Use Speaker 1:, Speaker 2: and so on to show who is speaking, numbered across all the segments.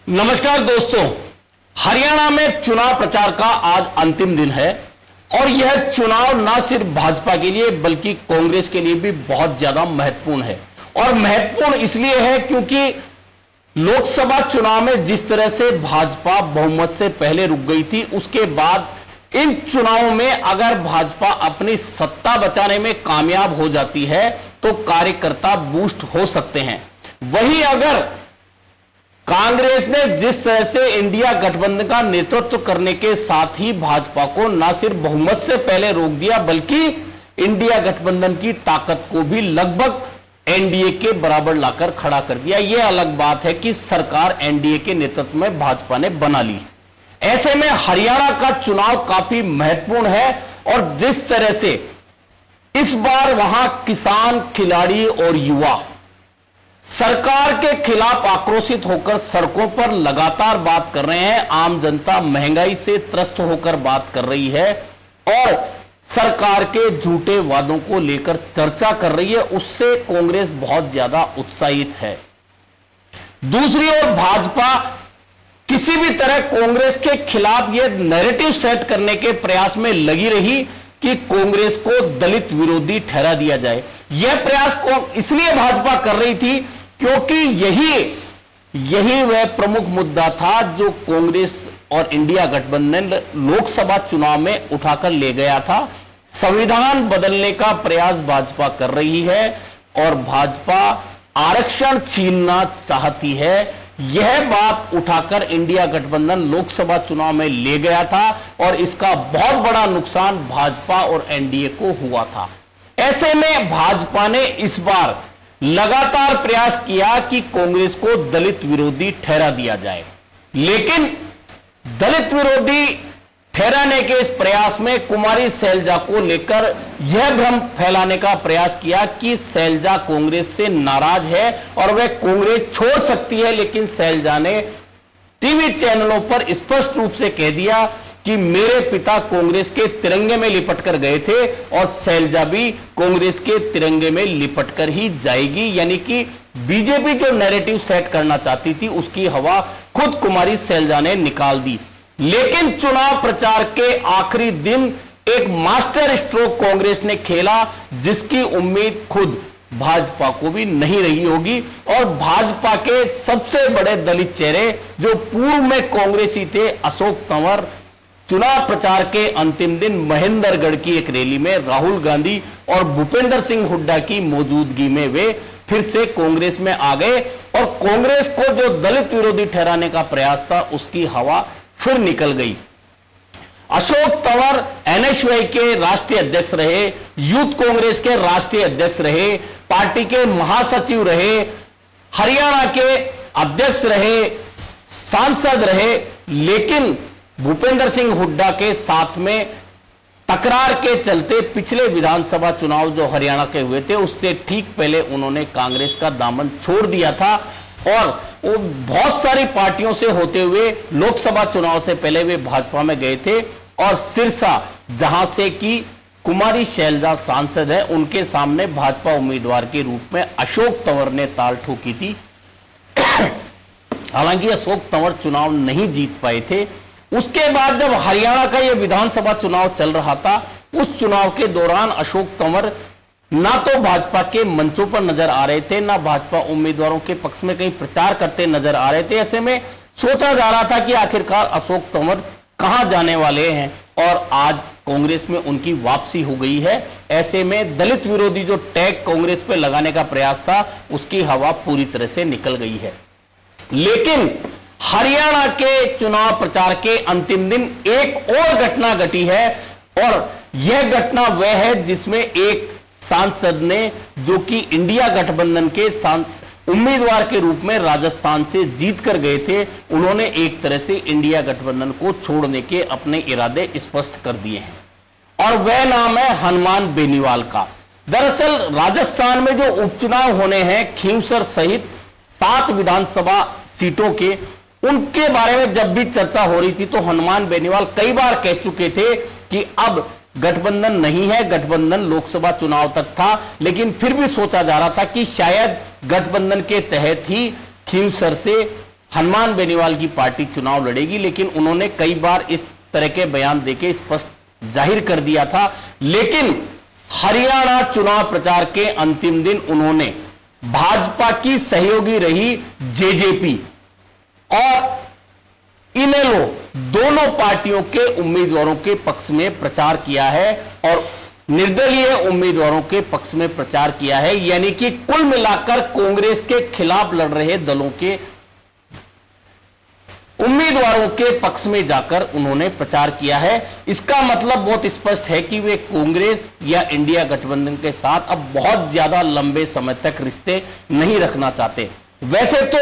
Speaker 1: नमस्कार दोस्तों, हरियाणा में चुनाव प्रचार का आज अंतिम दिन है और यह चुनाव न सिर्फ भाजपा के लिए बल्कि कांग्रेस के लिए भी बहुत ज्यादा महत्वपूर्ण है। और महत्वपूर्ण इसलिए है क्योंकि लोकसभा चुनाव में जिस तरह से भाजपा बहुमत से पहले रुक गई थी, उसके बाद इन चुनावों में अगर भाजपा अपनी सत्ता बचाने में कामयाब हो जाती है तो कार्यकर्ता बूस्ट हो सकते हैं। वहीं अगर कांग्रेस ने जिस तरह से इंडिया गठबंधन का नेतृत्व करने के साथ ही भाजपा को न सिर्फ बहुमत से पहले रोक दिया बल्कि इंडिया गठबंधन की ताकत को भी लगभग एनडीए के बराबर लाकर खड़ा कर दिया। यह अलग बात है कि सरकार एनडीए के नेतृत्व में भाजपा ने बना ली। ऐसे में हरियाणा का चुनाव काफी महत्वपूर्ण है और जिस तरह से इस बार वहां किसान, खिलाड़ी और युवा सरकार के खिलाफ आक्रोशित होकर सड़कों पर लगातार बात कर रहे हैं। आम जनता महंगाई से त्रस्त होकर बात कर रही है और सरकार के झूठे वादों को लेकर चर्चा कर रही है। उससे कांग्रेस बहुत ज्यादा उत्साहित है। दूसरी ओर भाजपा किसी भी तरह कांग्रेस के खिलाफ यह नैरेटिव सेट करने के प्रयास में लगी रही कि कांग्रेस को दलित विरोधी ठहरा दिया जाए। यह प्रयास को इसलिए भाजपा कर रही थी क्योंकि यही वह प्रमुख मुद्दा था जो कांग्रेस और इंडिया गठबंधन लोकसभा चुनाव में उठाकर ले गया था। संविधान बदलने का प्रयास भाजपा कर रही है और भाजपा आरक्षण छीनना चाहती है। यह बात उठाकर इंडिया गठबंधन लोकसभा चुनाव में ले गया था और इसका बहुत बड़ा नुकसान भाजपा और एनडीए को हुआ था। ऐसे में भाजपा ने इस बार लगातार प्रयास किया कि कांग्रेस को दलित विरोधी ठहरा दिया जाए, लेकिन दलित विरोधी ठहराने के इस प्रयास में कुमारी शैलजा को लेकर यह भ्रम फैलाने का प्रयास किया कि शैलजा कांग्रेस से नाराज है और वह कांग्रेस छोड़ सकती है। लेकिन शैलजा ने टीवी चैनलों पर स्पष्ट रूप से कह दिया कि मेरे पिता कांग्रेस के तिरंगे में लिपट कर गए थे और शैलजा भी कांग्रेस के तिरंगे में लिपट कर ही जाएगी। यानी कि बीजेपी जो नैरेटिव सेट करना चाहती थी उसकी हवा खुद कुमारी शैलजा ने निकाल दी। लेकिन चुनाव प्रचार के आखिरी दिन एक मास्टर स्ट्रोक कांग्रेस ने खेला जिसकी उम्मीद खुद भाजपा को भी नहीं रही होगी। और भाजपा के सबसे बड़े दलित चेहरे जो पूर्व में कांग्रेसी थे, अशोक तंवर, चुनाव प्रचार के अंतिम दिन महेंद्रगढ़ की एक रैली में राहुल गांधी और भूपेंद्र सिंह हुड्डा की मौजूदगी में वे फिर से कांग्रेस में आ गए और कांग्रेस को जो दलित विरोधी ठहराने का प्रयास था उसकी हवा फिर निकल गई। अशोक तंवर एनएसयूआई के राष्ट्रीय अध्यक्ष रहे, यूथ कांग्रेस के राष्ट्रीय अध्यक्ष रहे, पार्टी के महासचिव रहे, हरियाणा के अध्यक्ष रहे, सांसद रहे, लेकिन भूपेंद्र सिंह हुड्डा के साथ में तकरार के चलते पिछले विधानसभा चुनाव जो हरियाणा के हुए थे उससे ठीक पहले उन्होंने कांग्रेस का दामन छोड़ दिया था और वो बहुत सारी पार्टियों से होते हुए लोकसभा चुनाव से पहले वे भाजपा में गए थे और सिरसा, जहां से कि कुमारी शैलजा सांसद है, उनके सामने भाजपा उम्मीदवार के रूप में अशोक तंवर ने ताल ठोकी थी। हालांकि अशोक तंवर चुनाव नहीं जीत पाए थे। उसके बाद जब हरियाणा का यह विधानसभा चुनाव चल रहा था, उस चुनाव के दौरान अशोक तंवर ना तो भाजपा के मंचों पर नजर आ रहे थे, ना भाजपा उम्मीदवारों के पक्ष में कहीं प्रचार करते नजर आ रहे थे। ऐसे में सोचा जा रहा था कि आखिरकार अशोक तंवर कहां जाने वाले हैं और आज कांग्रेस में उनकी वापसी हो गई है। ऐसे में दलित विरोधी जो टैग कांग्रेस पे लगाने का प्रयास था उसकी हवा पूरी तरह से निकल गई है। लेकिन हरियाणा के चुनाव प्रचार के अंतिम दिन एक और घटना घटी है और यह घटना वह है जिसमें एक सांसद ने, जो कि इंडिया गठबंधन के उम्मीदवार के रूप में राजस्थान से जीत कर गए थे, उन्होंने एक तरह से इंडिया गठबंधन को छोड़ने के अपने इरादे स्पष्ट कर दिए हैं और वह नाम है हनुमान बेनीवाल का। दरअसल राजस्थान में जो उपचुनाव होने हैं खींवसर सहित 7 विधानसभा सीटों के, उनके बारे में जब भी चर्चा हो रही थी तो हनुमान बेनीवाल कई बार कह चुके थे कि अब गठबंधन नहीं है, गठबंधन लोकसभा चुनाव तक था, लेकिन फिर भी सोचा जा रहा था कि शायद गठबंधन के तहत ही खींवसर से हनुमान बेनीवाल की पार्टी चुनाव लड़ेगी, लेकिन उन्होंने कई बार इस तरह के बयान देके स्पष्ट जाहिर कर दिया था। लेकिन हरियाणा चुनाव प्रचार के अंतिम दिन उन्होंने भाजपा की सहयोगी रही जेजेपी और इनेलो दोनों पार्टियों के उम्मीदवारों के पक्ष में प्रचार किया है और निर्दलीय उम्मीदवारों के पक्ष में प्रचार किया है। यानी कि कुल मिलाकर कांग्रेस के खिलाफ लड़ रहे दलों के उम्मीदवारों के पक्ष में जाकर उन्होंने प्रचार किया है। इसका मतलब बहुत स्पष्ट है कि वे कांग्रेस या इंडिया गठबंधन के साथ अब बहुत ज्यादा लंबे समय तक रिश्ते नहीं रखना चाहते। वैसे तो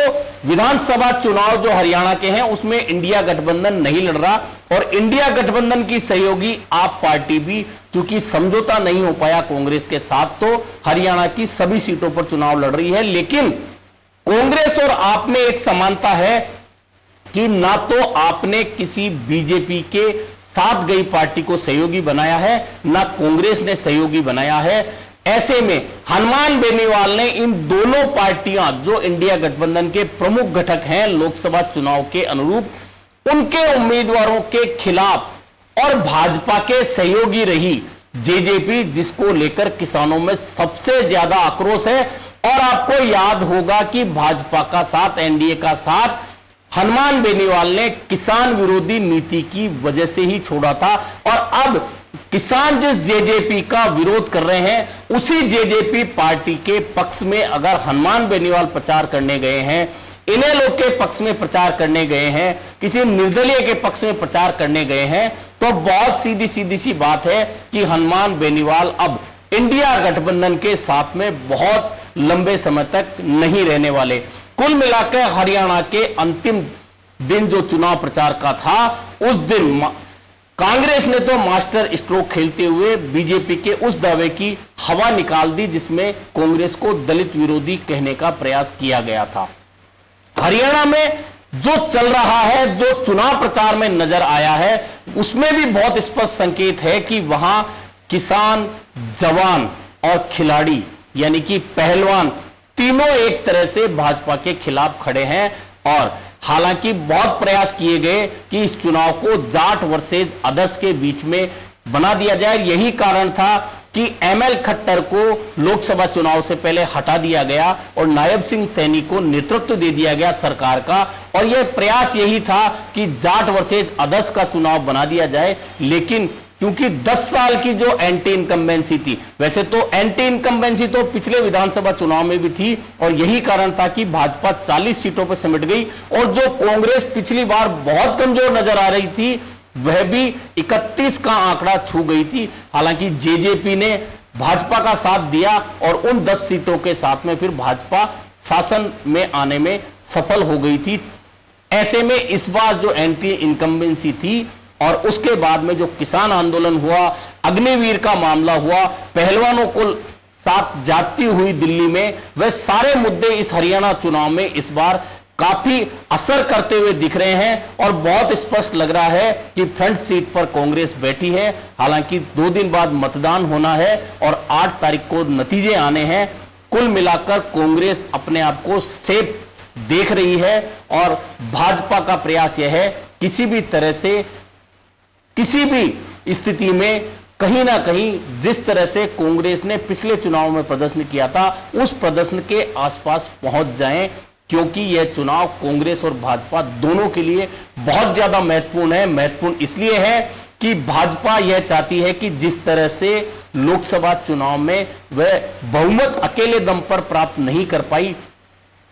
Speaker 1: विधानसभा चुनाव जो हरियाणा के हैं उसमें इंडिया गठबंधन नहीं लड़ रहा और इंडिया गठबंधन की सहयोगी आप पार्टी भी चूंकि समझौता नहीं हो पाया कांग्रेस के साथ, तो हरियाणा की सभी सीटों पर चुनाव लड़ रही है। लेकिन कांग्रेस और आप में एक समानता है कि ना तो आपने किसी बीजेपी के साथ गई पार्टी को सहयोगी बनाया है, ना कांग्रेस ने सहयोगी बनाया है। ऐसे में हनुमान बेनीवाल ने इन दोनों पार्टियां जो इंडिया गठबंधन के प्रमुख घटक हैं लोकसभा चुनाव के अनुरूप, उनके उम्मीदवारों के खिलाफ और भाजपा के सहयोगी रही जेजेपी, जिसको लेकर किसानों में सबसे ज्यादा आक्रोश है। और आपको याद होगा कि भाजपा का साथ, एनडीए का साथ हनुमान बेनीवाल ने किसान विरोधी नीति की वजह से ही छोड़ा था और अब किसान जिस जेजेपी का विरोध कर रहे हैं उसी जेजेपी पार्टी के पक्ष में अगर हनुमान बेनीवाल प्रचार करने गए हैं, इनेलो के पक्ष में प्रचार करने गए हैं, किसी निर्दलीय के पक्ष में प्रचार करने गए हैं, तो बहुत सीधी सी बात है कि हनुमान बेनीवाल अब इंडिया गठबंधन के साथ में बहुत लंबे समय तक नहीं रहने वाले। कुल मिलाकर हरियाणा के अंतिम दिन जो चुनाव प्रचार का था, उस दिन कांग्रेस ने तो मास्टर स्ट्रोक खेलते हुए बीजेपी के उस दावे की हवा निकाल दी जिसमें कांग्रेस को दलित विरोधी कहने का प्रयास किया गया था। हरियाणा में जो चल रहा है, जो चुनाव प्रचार में नजर आया है, उसमें भी बहुत स्पष्ट संकेत है कि वहां किसान, जवान और खिलाड़ी यानी कि पहलवान तीनों एक तरह से भाजपा के खिलाफ खड़े हैं। और हालांकि बहुत प्रयास किए गए कि इस चुनाव को जाट वर्सेज अदर्स के बीच में बना दिया जाए। यही कारण था कि एमएल खट्टर को लोकसभा चुनाव से पहले हटा दिया गया और नायब सिंह सैनी को नेतृत्व दे दिया गया सरकार का। और यह प्रयास यही था कि जाट वर्सेज अदर्स का चुनाव बना दिया जाए। लेकिन क्योंकि 10 साल की जो एंटी इनकम्बेंसी थी, वैसे तो एंटी इनकम्बेंसी तो पिछले विधानसभा चुनाव में भी थी और यही कारण था कि भाजपा 40 सीटों पर सिमट गई और जो कांग्रेस पिछली बार बहुत कमजोर नजर आ रही थी वह भी 31 का आंकड़ा छू गई थी। हालांकि जेजेपी ने भाजपा का साथ दिया और उन 10 सीटों के साथ में फिर भाजपा शासन में आने में सफल हो गई थी। ऐसे में इस बार जो एंटी इनकम्बेंसी थी और उसके बाद में जो किसान आंदोलन हुआ, अग्निवीर का मामला हुआ, पहलवानों को साथ जाती हुई दिल्ली में, वह सारे मुद्दे इस हरियाणा चुनाव में इस बार काफी असर करते हुए दिख रहे हैं और बहुत स्पष्ट लग रहा है कि फ्रंट सीट पर कांग्रेस बैठी है। हालांकि 2 दिन बाद मतदान होना है और 8 तारीख को नतीजे आने हैं। कुल मिलाकर कांग्रेस अपने आप को सेफ देख रही है और भाजपा का प्रयास यह है किसी भी तरह से, किसी भी स्थिति में कहीं ना कहीं जिस तरह से कांग्रेस ने पिछले चुनाव में प्रदर्शन किया था उस प्रदर्शन के आसपास पहुंच जाएं, क्योंकि यह चुनाव कांग्रेस और भाजपा दोनों के लिए बहुत ज्यादा महत्वपूर्ण है। महत्वपूर्ण इसलिए है कि भाजपा यह चाहती है कि जिस तरह से लोकसभा चुनाव में वह बहुमत अकेले दम पर प्राप्त नहीं कर पाई,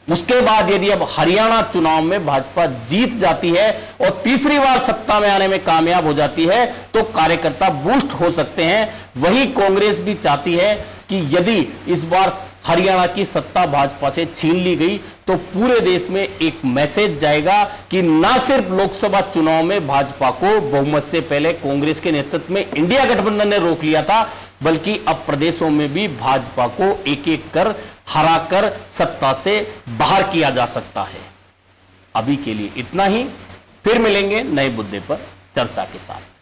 Speaker 1: उसके बाद यदि अब हरियाणा चुनाव में भाजपा जीत जाती है और तीसरी बार सत्ता में आने में कामयाब हो जाती है तो कार्यकर्ता बूस्ट हो सकते हैं। वही कांग्रेस भी चाहती है कि यदि इस बार हरियाणा की सत्ता भाजपा से छीन ली गई तो पूरे देश में एक मैसेज जाएगा कि न सिर्फ लोकसभा चुनाव में भाजपा को बहुमत से पहले कांग्रेस के नेतृत्व में इंडिया गठबंधन ने रोक लिया था, बल्कि अब प्रदेशों में भी भाजपा को एक एक कर हराकर सत्ता से बाहर किया जा सकता है। अभी के लिए इतना ही, फिर मिलेंगे नए मुद्दे पर चर्चा के साथ।